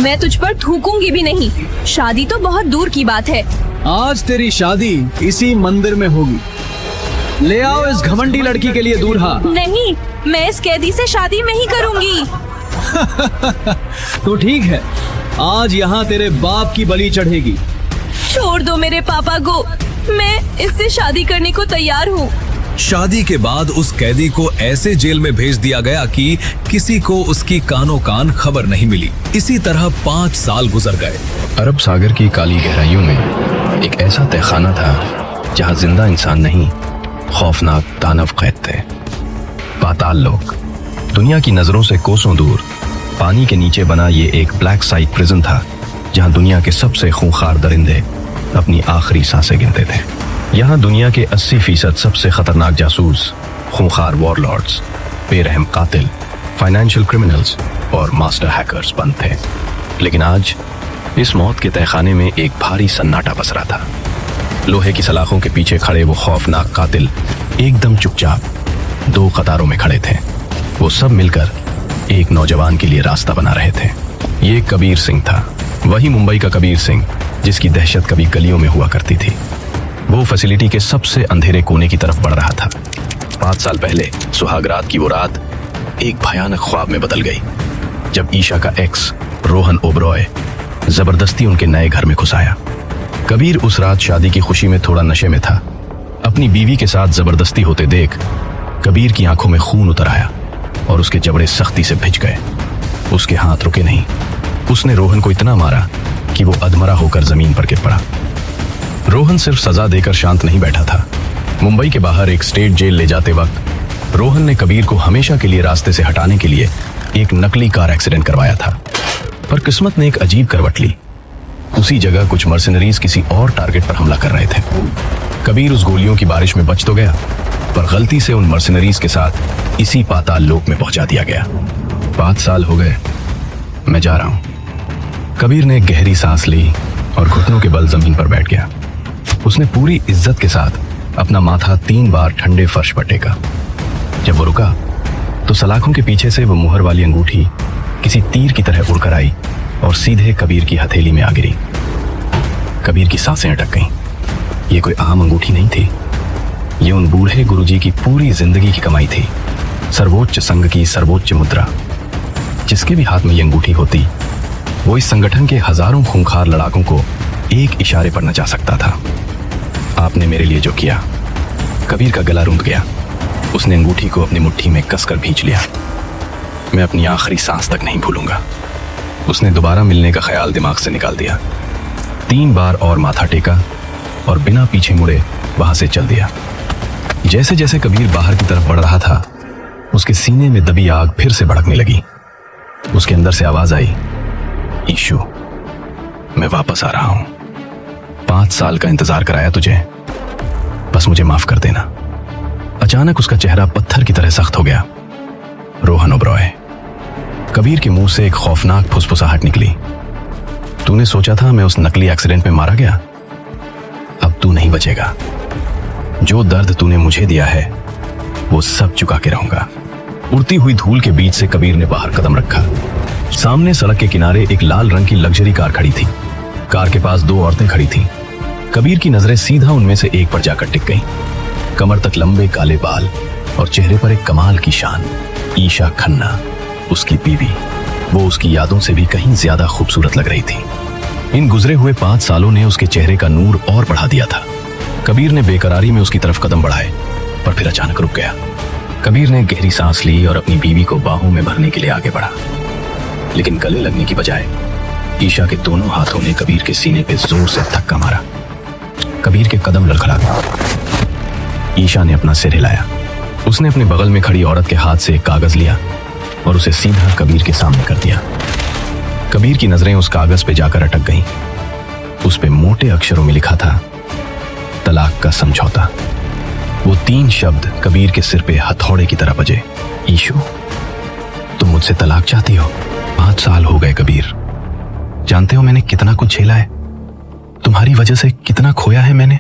मैं तुझ पर थूकूंगी भी नहीं। शादी तो बहुत दूर की बात है। आज तेरी शादी इसी मंदिर में होगी। ले आओ इस घमंडी लड़की के लिए दूल्हा। नहीं, मैं इस कैदी से शादी नहीं करूंगी। तो ठीक है, आज यहाँ तेरे बाप की बलि चढ़ेगी। छोड़ दो मेरे पापा को, मैं इससे शादी करने को तैयार हूँ। शादी के बाद उस कैदी को ऐसे जेल में भेज दिया गया कि किसी को उसकी कानो कान खबर नहीं मिली। इसी तरह 5 साल गुजर गए। अरब सागर की काली गहराइयों में एक ऐसा तहखाना था जहाँ जिंदा इंसान नहीं, खौफनाक दानव कैद थे। पाताल लोक दुनिया की नजरों से कोसों दूर पानी के नीचे बना ये एक ब्लैक साइट प्रिजन था, जहाँ दुनिया के सबसे खूंखार दरिंदे अपनी आखिरी सांसें गिनते थे। यहाँ दुनिया के 80% सबसे खतरनाक जासूस, खूंखार वॉरलॉर्ड्स, बेरहम कातिल, फाइनेंशियल क्रिमिनल्स और मास्टर हैकर्स बंद थे। लेकिन आज इस मौत के तहखाने में एक भारी सन्नाटा पसरा था। लोहे की सलाखों के पीछे खड़े वो खौफनाक कातिल एकदम चुपचाप 2 कतारों में खड़े थे। वो सब मिलकर एक नौजवान के लिए रास्ता बना रहे थे। ये कबीर सिंह था, वही मुंबई का कबीर सिंह जिसकी दहशत कभी गलियों में हुआ करती थी। वो फैसिलिटी के सबसे अंधेरे कोने की तरफ बढ़ रहा था। 5 साल पहले सुहाग रात की वो रात एक भयानक ख्वाब में बदल गई, जब ईशा का एक्स रोहन ओबरॉय जबरदस्ती उनके नए घर में घुस आया। कबीर उस रात शादी की खुशी में थोड़ा नशे में था। अपनी बीवी के साथ जबरदस्ती होते देख कबीर की आंखों में खून उतर आया और उसके जबड़े सख्ती से भिज गए। उसके हाथ रुके नहीं। उसने रोहन को इतना मारा कि वो अधमरा होकर जमीन पर गिर पड़ा। रोहन सिर्फ सजा देकर शांत नहीं बैठा था। मुंबई के बाहर एक स्टेट जेल ले जाते वक्त रोहन ने कबीर को हमेशा के लिए रास्ते से हटाने के लिए एक नकली कार एक्सीडेंट करवाया था। पर किस्मत ने एक अजीब करवट ली। उसी जगह कुछ मर्सिनरीज किसी और टारगेट पर हमला कर रहे थे। कबीर उस गोलियों की बारिश में बच तो गया, पर गलती से उन मर्सिनरीज के साथ इसी पाताल लोक में पहुंचा दिया गया। 5 साल हो गए, मैं जा रहा हूं। कबीर ने गहरी सांस ली और घुटनों के बल जमीन पर बैठ गया। उसने पूरी इज्जत के साथ अपना माथा 3 बार ठंडे फर्श पर टेका। जब वो रुका तो सलाखों के पीछे से वो मुहर वाली अंगूठी किसी तीर की तरह उड़कर आई और सीधे कबीर की हथेली में आ गिरी। कबीर की सांसें अटक गईं। ये कोई आम अंगूठी नहीं थी। ये उन बूढ़े गुरुजी की पूरी जिंदगी की कमाई थी। सर्वोच्च संघ की सर्वोच्च मुद्रा। जिसके भी हाथ में ये अंगूठी होती, वो इस संगठन के हजारों खूंखार लड़ाकों को एक इशारे पर नचा सकता था। आपने मेरे लिए जो किया। कबीर का गला रुंध गया। उसने अंगूठी को अपनी मुट्ठी में कसकर भींच लिया। मैं अपनी आखिरी सांस तक नहीं भूलूंगा। उसने दोबारा मिलने का ख्याल दिमाग से निकाल दिया। 3 बार और माथा टेका और बिना पीछे मुड़े वहां से चल दिया। जैसे जैसे कबीर बाहर की तरफ बढ़ रहा था, उसके सीने में दबी आग फिर से भड़कने लगी। उसके अंदर से आवाज आई, ईशु, मैं वापस आ रहा हूं। 5 साल का इंतजार कराया तुझे, बस मुझे माफ कर देना। अचानक उसका चेहरा पत्थर की तरह सख्त हो गया। रोहन ओबरॉय। कबीर के मुंह से एक खौफनाक फुसफुसाहट निकली। तूने सोचा था मैं उस नकली एक्सीडेंट में मारा गया? अब तू नहीं बचेगा। जो दर्द तूने मुझे दिया है वो सब चुका के रहूंगा। उड़ती हुई धूल के बीच से कबीर ने बाहर कदम रखा। सामने सड़क के किनारे एक लाल रंग की लग्जरी कार खड़ी थी। कार के पास 2 औरतें खड़ी थीं। कबीर की नजरें सीधा उनमें से एक पर जाकर टिक गईं। कमर तक लंबे काले बाल और चेहरे पर एक कमाल की शान। ईशा खन्ना, उसकी बीवी। वो उसकी यादों से भी कहीं ज्यादा खूबसूरत लग रही थी। इन गुजरे हुए 5 सालों ने उसके चेहरे का नूर और बढ़ा दिया था। कबीर ने बेकरारी में उसकी तरफ कदम बढ़ाए, पर फिर अचानक रुक गया। कबीर ने गहरी सांस ली और अपनी बीवी को बाहों में भरने के लिए आगे बढ़ा, लेकिन गले लगने की बजाय ईशा के दोनों हाथों ने कबीर के सीने पे जोर से धक्का मारा। कबीर के कदम लड़खड़ा गए। ईशा ने अपना सिर हिलाया। उसने अपने बगल में खड़ी औरत के हाथ से एक कागज लिया और उसे सीधा कबीर के सामने कर दिया। कबीर की नजरें उस कागज पे जाकर अटक गईं। उस पे मोटे अक्षरों में लिखा था, तलाक का समझौता। वो 3 शब्द कबीर के सिर पे हथौड़े की तरह बजे। ईशु, तुम मुझसे तलाक चाहती हो? 5 साल हो गए कबीर। जानते हो मैंने कितना कुछ झेला है, तुम्हारी वजह से कितना खोया है मैंने।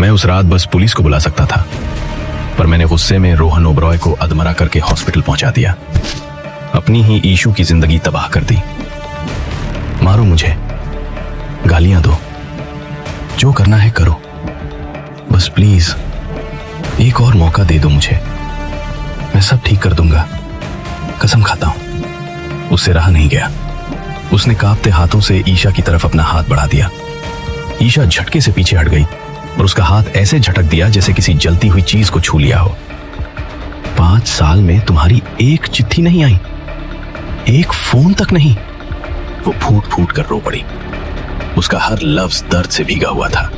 मैं उस रात बस पुलिस को बुला सकता था, पर मैंने गुस्से में रोहन ओबरॉय को अधमरा करके हॉस्पिटल पहुंचा दिया। अपनी ही ईशु की जिंदगी तबाह कर दी। मारो मुझे, गालियां दो, जो करना है करो, बस प्लीज एक और मौका दे दो मुझे। मैं सब ठीक कर दूंगा, कसम खाता हूं। उससे रहा नहीं गया। उसने कांपते हाथों से ईशा की तरफ अपना हाथ बढ़ा दिया। ईशा झटके से पीछे हट गई और उसका हाथ ऐसे झटक दिया जैसे किसी जलती हुई चीज को छू लिया हो। 5 साल में तुम्हारी एक चिट्ठी नहीं आई, एक फोन तक नहीं। वो फूट फूट कर रो पड़ी। उसका हर लफ्ज दर्द से भीगा हुआ था,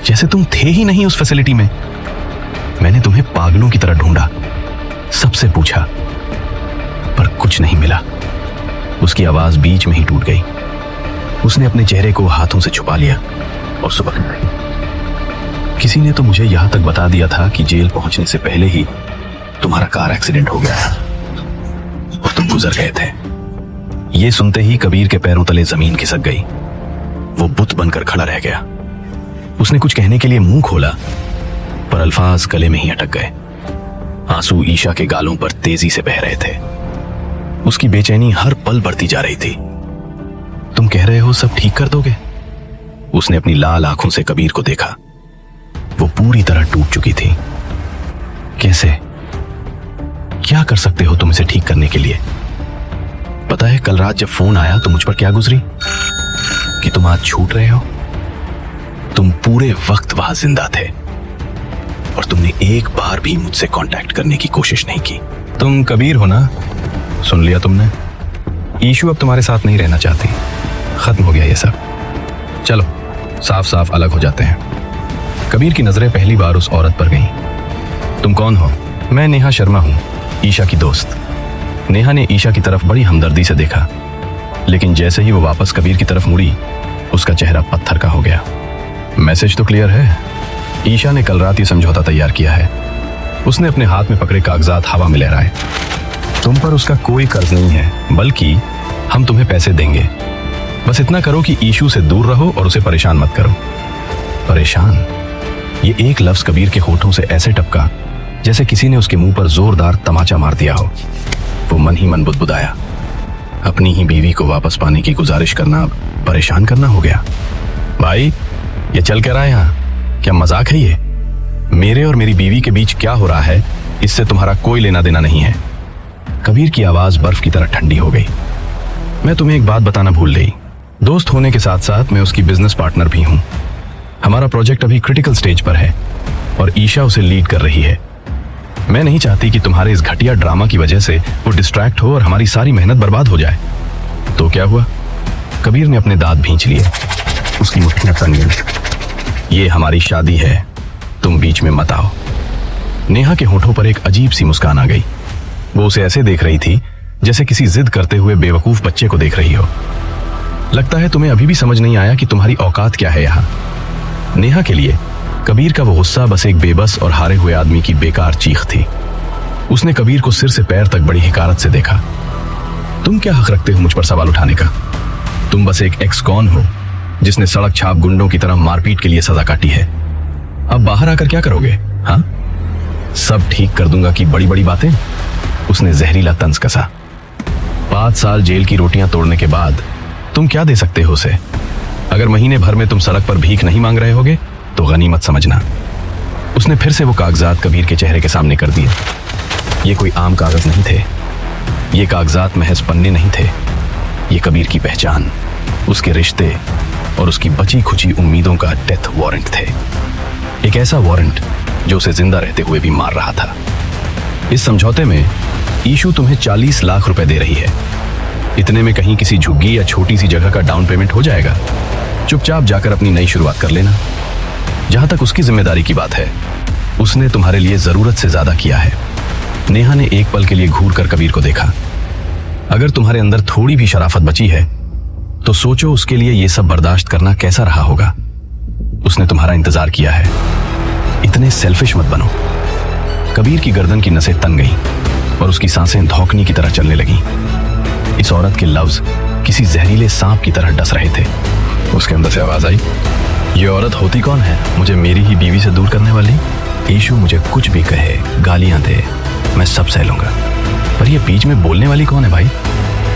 जैसे तुम थे ही नहीं उस फैसिलिटी में। मैंने तुम्हें पागलों की तरह ढूंढा, सबसे पूछा, पर कुछ नहीं मिला। उसकी आवाज बीच में ही टूट गई। उसने अपने चेहरे को हाथों से छुपा लिया और सुबह गई। किसी ने तो मुझे यहां तक बता दिया था कि जेल पहुंचने से पहले ही तुम्हारा कार एक्सीडेंट हो गया और तुम गुजर गए थे। यह सुनते ही कबीर के पैरों तले जमीन खिसक गई। वो बुत बनकर खड़ा रह गया। उसने कुछ कहने के लिए मुंह खोला, पर अल्फाज गले में ही अटक गए। आंसू ईशा के गालों पर तेजी से बह रहे थे। उसकी बेचैनी हर पल बढ़ती जा रही थी। तुम कह रहे हो सब ठीक कर दोगे? उसने अपनी लाल आंखों से कबीर को देखा। वो पूरी तरह टूट चुकी थी। कैसे? क्या कर सकते हो तुम इसे ठीक करने के लिए? पता है कल रात जब फोन आया तो मुझ पर क्या गुजरी? कि तुम आज छूट रहे हो। तुम पूरे वक्त वहां जिंदा थे और तुमने एक बार भी मुझसे कांटेक्ट करने की कोशिश नहीं की। तुम कबीर हो ना? सुन लिया तुमने? ईशू अब तुम्हारे साथ नहीं रहना चाहती। खत्म हो गया ये सब। चलो साफ साफ अलग हो जाते हैं। कबीर की नजरें पहली बार उस औरत पर गईं। तुम कौन हो? मैं नेहा शर्मा हूं, ईशा की दोस्त। नेहा ने ईशा की तरफ बड़ी हमदर्दी से देखा, लेकिन जैसे ही वो वापस कबीर की तरफ मुड़ी, उसका चेहरा पत्थर का हो गया। मैसेज तो क्लियर है। ईशा ने कल रात ये समझौता तैयार किया है। उसने अपने हाथ में पकड़े कागजात हवा में लहराए। तुम पर उसका कोई कर्ज नहीं है, बल्कि हम तुम्हें पैसे देंगे। बस इतना करो कि ईशू से दूर रहो और उसे परेशान मत करो। परेशान? ये एक लफ्ज कबीर के होठों से ऐसे टपका जैसे किसी ने उसके मुंह पर जोरदार तमाचा मार दिया हो। वो मन ही मन बुदबुदाया। अपनी ही बीवी को वापस पाने की गुजारिश करना परेशान करना हो गया। भाई ये चल क्या रहा है यहाँ? क्या मजाक है ये? मेरे और मेरी बीवी के बीच क्या हो रहा है, इससे तुम्हारा कोई लेना देना नहीं है। कबीर की आवाज बर्फ की तरह ठंडी हो गई। मैं तुम्हें एक बात बताना भूल गई। दोस्त होने के साथ साथ मैं उसकी बिजनेस पार्टनर भी हूं। हमारा प्रोजेक्ट अभी क्रिटिकल स्टेज पर है और ईशा उसे लीड कर रही है। मैं नहीं चाहती कि तुम्हारे इस घटिया ड्रामा की वजह से वो डिस्ट्रैक्ट हो और हमारी सारी मेहनत बर्बाद हो जाए। तो क्या हुआ? कबीर ने अपने दांत भींच लिए। उसकी मुट्ठियां तन गईं। ये हमारी शादी है, तुम बीच में मत आओ। नेहा के होठों पर एक अजीब सी मुस्कान आ गई। वो उसे ऐसे देख रही थी जैसे किसी जिद करते हुए बेवकूफ बच्चे को देख रही हो। लगता है तुम्हें अभी भी समझ नहीं आया कि तुम्हारी औकात क्या है यहाँ। नेहा के लिए कबीर का वो गुस्सा बस एक बेबस और हारे हुए आदमी की बेकार चीख थी। उसने कबीर को सिर से पैर तक बड़ी हिकारत से देखा। तुम क्या हक रखते हो मुझ पर सवाल उठाने का? तुम बस एक एक्स कॉन हो जिसने सड़क छाप गुंडों की तरह मारपीट के लिए सजा काटी है। अब बाहर आकर क्या करोगे? हाँ, सब ठीक कर दूंगा कि बड़ी बड़ी बातें? उसने जहरीला तंज कसा। 5 साल जेल की रोटियां तोड़ने के बाद तुम क्या दे सकते हो उसे? अगर महीने भर में तुम सड़क पर भीख नहीं मांग रहे होगे तो गनीमत समझना। उसने फिर से वो कागजात कबीर के चेहरे के सामने कर दिए। ये कोई आम कागज नहीं थे। ये कागजात महज पन्ने नहीं थे। ये कबीर की पहचान, उसके रिश्ते और उसकी बची खुची उम्मीदों का डेथ वारंट थे। एक ऐसा वारंट जो उसे जिंदा रहते हुए भी मार रहा था। इस समझौते में ईशू तुम्हें 40 लाख रुपए दे रही है। इतने में कहीं किसी झुग्गी या छोटी सी जगह का डाउन पेमेंट हो जाएगा। चुपचाप जाकर अपनी नई शुरुआत कर लेना। जहां तक उसकी जिम्मेदारी की बात है, उसने तुम्हारे लिए जरूरत से ज्यादा किया है। नेहा ने एक पल के लिए घूर कर कबीर को देखा। अगर तुम्हारे अंदर थोड़ी भी शराफत बची है तो सोचो उसके लिए यह सब बर्दाश्त करना कैसा रहा होगा। उसने तुम्हारा इंतजार किया है। इतने सेल्फिश मत बनो। कबीर की गर्दन की नसें तन गईं और उसकी सांसें धौंकनी की तरह चलने लगीं। इस औरत के लफ्ज किसी जहरीले सांप की तरह डस रहे थे। उसके अंदर से आवाज आई, ये औरत होती कौन है मुझे मेरी ही बीवी से दूर करने वाली? ईशू मुझे कुछ भी कहे, गालियां दे, मैं सब सह लूंगा, पर ये बीच में बोलने वाली कौन है भाई?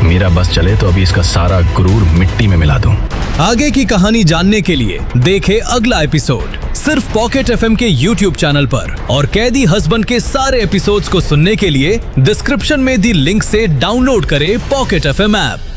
मेरा बस चले तो अभी इसका सारा गुरूर मिट्टी में मिला दूं। आगे की कहानी जानने के लिए देखे अगला एपिसोड सिर्फ पॉकेट एफएम के YouTube चैनल पर, और कैदी हस्बैंड के सारे एपिसोड्स को सुनने के लिए डिस्क्रिप्शन में दी लिंक से डाउनलोड करें पॉकेट एफएम ऐप।